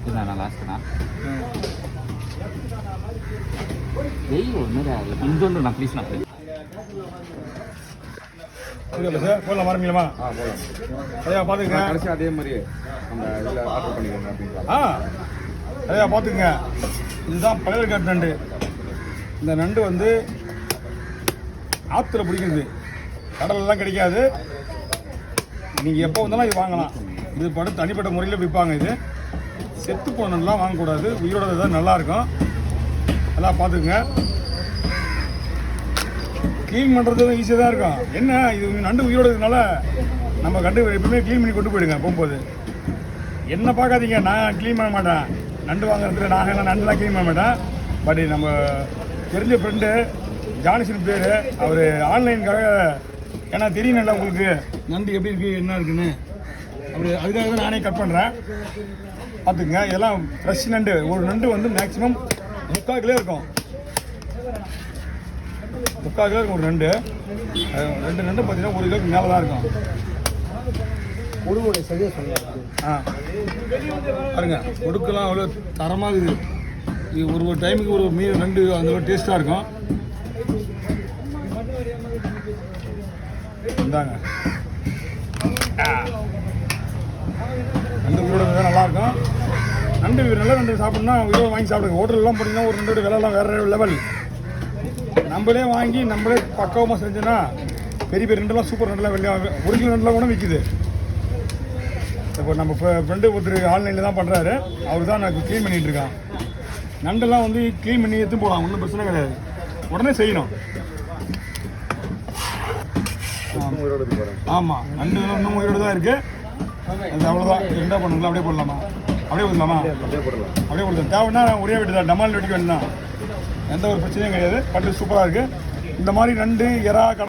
இதுதான் லாஸ்ட்டுண்ணா வெயில் ஒரு மாதிரி இந்தொன்று நான் ப்ளீஸ் நான் புரியல சார் போடலாம் வரீங்களா? போகலாம். ஐயா பார்த்துக்குங்க. கடைசி அதே மாதிரி அந்த இதில் ஆர்டர் பண்ணிக்கோங்க அப்படின்னு. ஐயா பார்த்துக்குங்க. இதுதான் பழைய காட்டு நண்டு. இந்த நண்டு வந்து ஆற்றுல பிடிக்கிறது, கடலெல்லாம் கிடைக்காது. நீங்கள் எப்போ வந்தாலும் இது வாங்கலாம். இது படம் தனிப்பட்ட முறையில் விற்பாங்க. இது செத்து போனலாம் வாங்கக்கூடாது, உயிரோட தான் நல்லாயிருக்கும். எல்லாம் பார்த்துக்குங்க. க்ளீன் பண்ணுறதும் ஈஸியாக தான் இருக்கும். என்ன இது நண்டு உயிரோட இருக்கனால நம்ம கண்டு எப்பவுமே க்ளீன் பண்ணி கொண்டு போயிடுங்க. போகும்போது என்ன பார்க்காதீங்க, நான் க்ளீன் பண்ண மாட்டேன். நண்டு வாங்குறதுல நான் நண்டுலாம் க்ளீன் பண்ண மாட்டேன். பட் நம்ம தெரிஞ்ச ஃப்ரெண்டு ஜானிசன் பேர், அவர் ஆன்லைனுக்காக, ஏன்னா தெரியும் நல்லா உங்களுக்கு நண்டு எப்படி இருக்குது என்ன இருக்குன்னு, அப்படி அதுக்காக தான் நானே கட் பண்ணுறேன். பார்த்துக்குங்க. இதெல்லாம் ஃப்ரெஷ் நண்டு. ஒரு நண்டு வந்து மேக்ஸிமம் 3/4 கிலோ இருக்கும். 3/4 கிலோ இருக்கும் ஒரு நண்டு. 2 நண்டு பார்த்தீங்கன்னா 1 கிலோக்கு மேலே தான் இருக்கும். உடுமுறை சரியாக சொன்னாங்க. பாருங்க, கொடுக்கலாம் அவ்வளோ தரமாக இருக்குது. இது ஒரு டைமுக்கு ஒரு மீன் நண்டு அந்த ஒரு டேஸ்ட்டாக இருக்கும். இந்தாங்க நண்டு உயிரோட நல்லாயிருக்கும். நண்டு நல்ல நண்டு சாப்பிட்ணுன்னா உயிரோடு வாங்கி சாப்பிடுங்க. ஹோட்டல்லாம் போனீங்கன்னா ஒரு நண்டு விலைலாம் வேறு லெவல். நம்மளே வாங்கி நம்மளே பக்குவமாக செஞ்சோன்னா பெரிய பெரிய நண்டுலாம் சூப்பர் நண்டுலாம் வெளியே ஒரு கிலோ நண்டுலாம் கூட விற்கிது. இப்போ நம்ம ஃப்ரெண்டு ஒருத்தர் ஆன்லைனில் தான் பண்ணுறாரு. அவர் தான் எனக்கு க்ளீன் பண்ணிகிட்டு இருக்கான். நண்டெல்லாம் வந்து க்ளீன் பண்ணி எடுத்து போகலாம், ஒன்றும் பிரச்சனை கிடையாது. உடனே செய்யணும். ஆமாம், நண்டு இன்னும் உயிரோடு தான் இருக்குது. அது அவ்வளோதான். என்ன பண்ணுங்களா? அப்படியே போடலாமா? அப்படியே போடலாமா? அப்படியே போடலாம். தேவைன்னா ஒரே வெட்டி தான், டமால் வெட்டிக்க வேண்டியதான். எந்த ஒரு பிரச்சனையும் கிடையாது. பட்டு சூப்பராக இருக்குது. இந்த மாதிரி நண்டு, எறா